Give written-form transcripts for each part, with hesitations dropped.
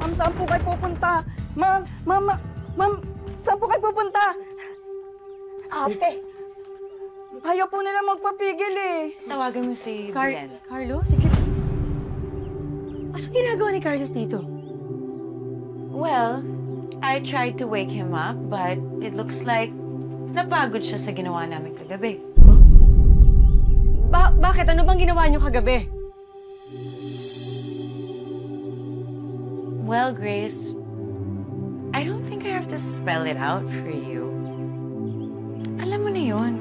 Ma'am, saan po kayo pupunta? Ma'am, saan po kayo pupunta? Ate! Ayaw po nila magpapigil eh. Tawagan mo si Belen. Carlos? Sige. Anong ginagawa ni Carlos dito? Well, I tried to wake him up, but it looks like napagod siya sa ginawa namin kagabi. Bakit? Ano bang ginawa niyo kagabi? Well, Grace, I don't think I have to spell it out for you. Alam mo na yun.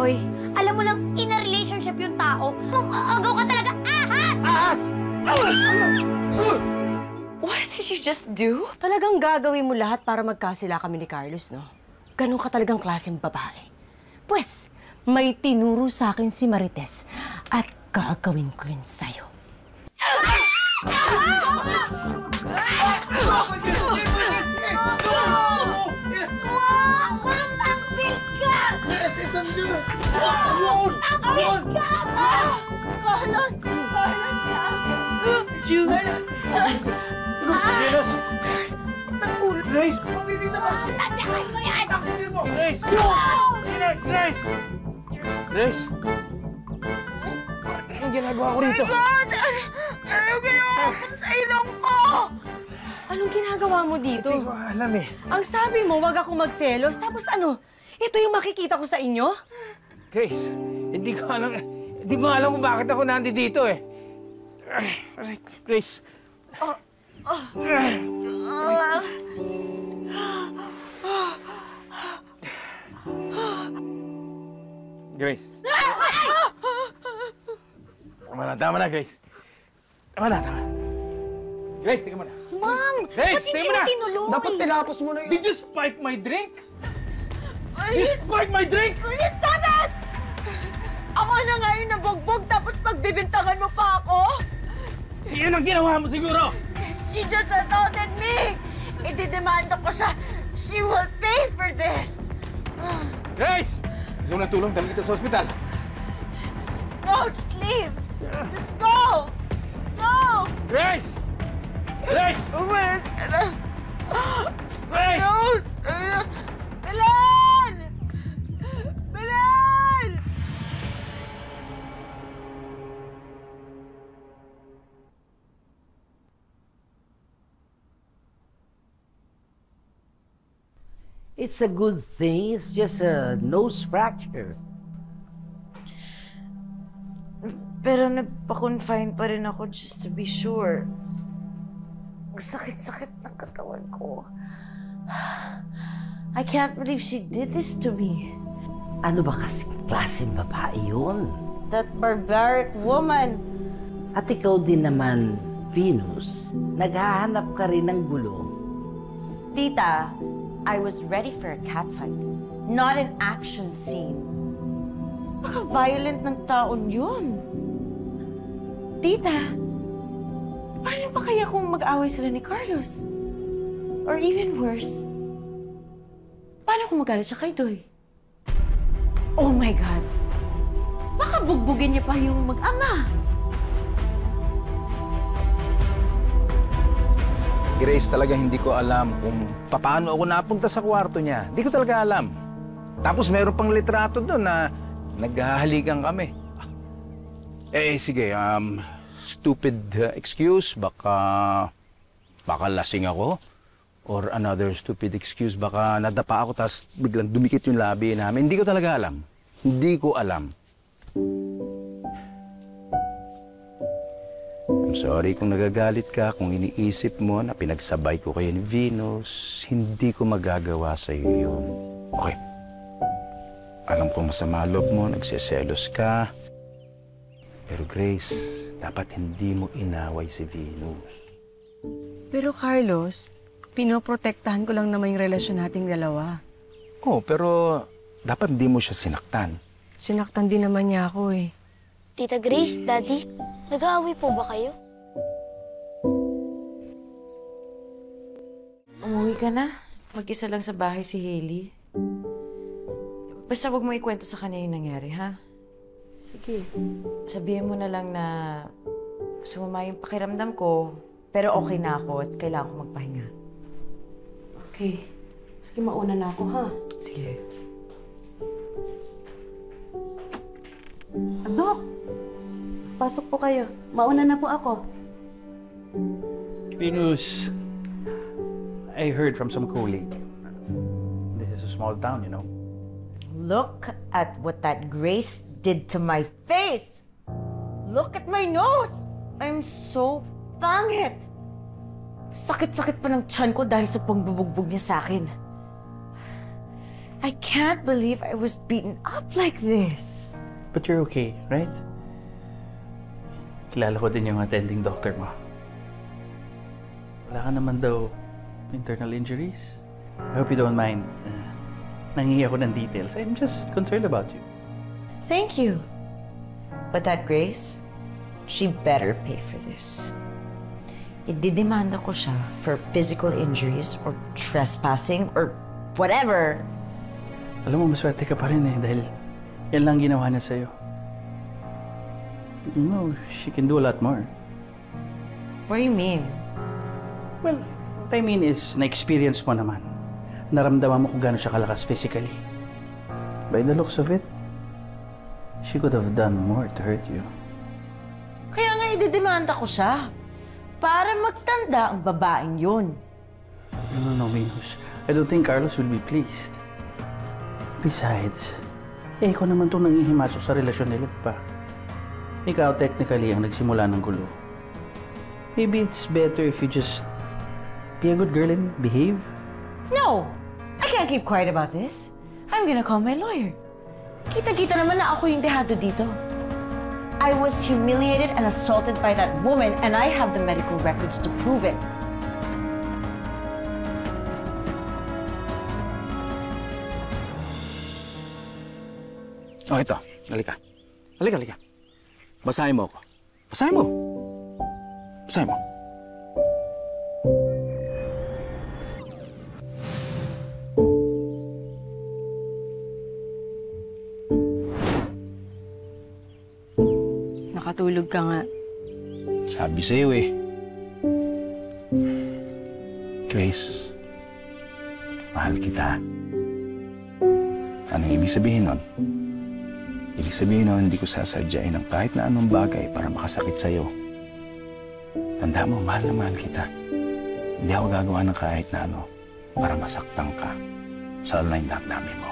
Hoy, alam mo lang, in a relationship yung tao. Agaw ka talaga, ahas! What did you just do? Talagang gagawin mo lahat para magkasila kami ni Carlos, no? Ganun ka talagang klaseng babae. Pwes, may tinuro sa akin si Marites at gagawin ko yun sa'yo. Grace! Grace! Grace! Grace! Anong ginagawa ko rito? Oh my God! Anong ginawa ko sa ilong ko? Anong ginagawa mo dito? Hindi ko alam eh. Ang sabi mo, wag ako magselos. Tapos ano? Ito yung makikita ko sa inyo? Grace, hindi ko alam kung bakit ako nandito eh. Aray, Grace. Grace. Tama na, Grace. Tama na. Grace, tingnan mo na. Ma'am! Grace, tingnan mo na! Dapat tinapos mo na yun. Did you spike my drink? You spiked my drink! Will you stop it? Ako na nga yung nabugbog tapos pagbibintangan mo pa ako? Iyan ang ginawa mo siguro! She just assaulted me! Ididemanda ko siya. She will pay for this! Grace! Gusto mo ng tulong? Dali kita sa ospital. No, just leave! Just go! Go! Grace! Grace! Umalis ka na! Grace! Rose! Belen! Belen! It's a good thing. It's just a nose fracture. Pero nagpa-confine pa rin ako just to be sure. Ang sakit-sakit ng katawan ko. I can't believe she did this to me. Ano ba kasi klaseng babae yun? That barbaric woman. At ikaw din naman, Venus, naghahanap ka rin ng gulo. Tita, I was ready for a catfight, not an action scene. Baka violent ng taon yun. Tita, paano ba kaya kung mag-away sila ni Carlos? Or even worse, paano kung magalit siya kay Doy? Oh my God! Baka bugbugin niya pa yung mag-ama. Grace, talaga hindi ko alam kung paano ako napunta sa kwarto niya. Hindi ko talaga alam. Tapos meron pang litrato doon na naghahalikan kami. Sige, stupid excuse, baka lasing ako. Or another stupid excuse, baka nadapa ako tapos biglang dumikit yung labi namin. Hindi ko talaga alam. Hindi ko alam. I'm sorry kung nagagalit ka, kung iniisip mo na pinagsabay ko kayo ni Venus, hindi ko magagawa sa iyo yun. Okay. Alam ko masama loob mo, nagseselos ka. Pero Grace, dapat hindi mo inaway si Venus. Pero Carlos, pinoprotektahan ko lang naman yung relasyon nating dalawa. Oh, pero dapat hindi mo siya sinaktan. Sinaktan din naman niya ako eh. Tita Grace, Daddy, nag-aaway po ba kayo? Umuwi ka na. Mag-isa lang sa bahay si Hailey. Basta huwag mo ikwento sa kanya yung nangyari, ha? Sige. Sabihin mo na lang na sumama yung pakiramdam ko Pero okay na ako at kailangan ko magpahinga. Okay. Sige, mauna na ako, ha? Sige. Ano? Pasok po kayo. Mauna na po ako. Venus, I heard from some colleague. This is a small town, you know. Look at what that Grace did to my face! Look at my nose! I'm so pangit! Sakit-sakit pa ng tiyan ko dahil sa pangbubugbog niya sa akin. I can't believe I was beaten up like this. But you're okay, right? Kilala ko din yung attending doctor mo. Wala ka naman daw internal injuries. I hope you don't mind. Nangingi ako ng details. I'm just concerned about you. Thank you. But that Grace, she better pay for this. Ididemanda ko siya for physical injuries or trespassing or whatever. Alam mo, maswerte ka pa rin eh dahil yan lang ginawa niya sa'yo. You know, she can do a lot more. What do you mean? Well, what I mean is, na-experience mo naman. Naramdaman mo kung gaano siya kalakas physically. By the looks of it, she could have done more to hurt you. Kaya nga ididemanda ko siya. Para magtanda ang babaeng yun. No, Venus. I don't think Carlos will be pleased. Besides, ikaw naman itong nangihimasok sa relasyon nila, pa. Ikaw technically ang nagsimula ng gulo. Maybe it's better if you just be a good girl and behave. No! I can't keep quiet about this. I'm gonna call my lawyer. Kita-kita naman na ako yung dehado dito. I was humiliated and assaulted by that woman and I have the medical records to prove it. Oh, ito. Halika. Halika. Basahin mo ako. Basahin mo. Basahin mo. Nakatulog ka nga. Sabi sa'yo eh. Grace, mahal kita. Anong ibig sabihin nun? Ibig sabihin nun, hindi ko sasadyain ng kahit na anong bagay para makasakit sa'yo. Tanda mo, mahal na mahal kita. Hindi ako gagawa ng kahit na ano para masaktan ka sa online damdamin mo.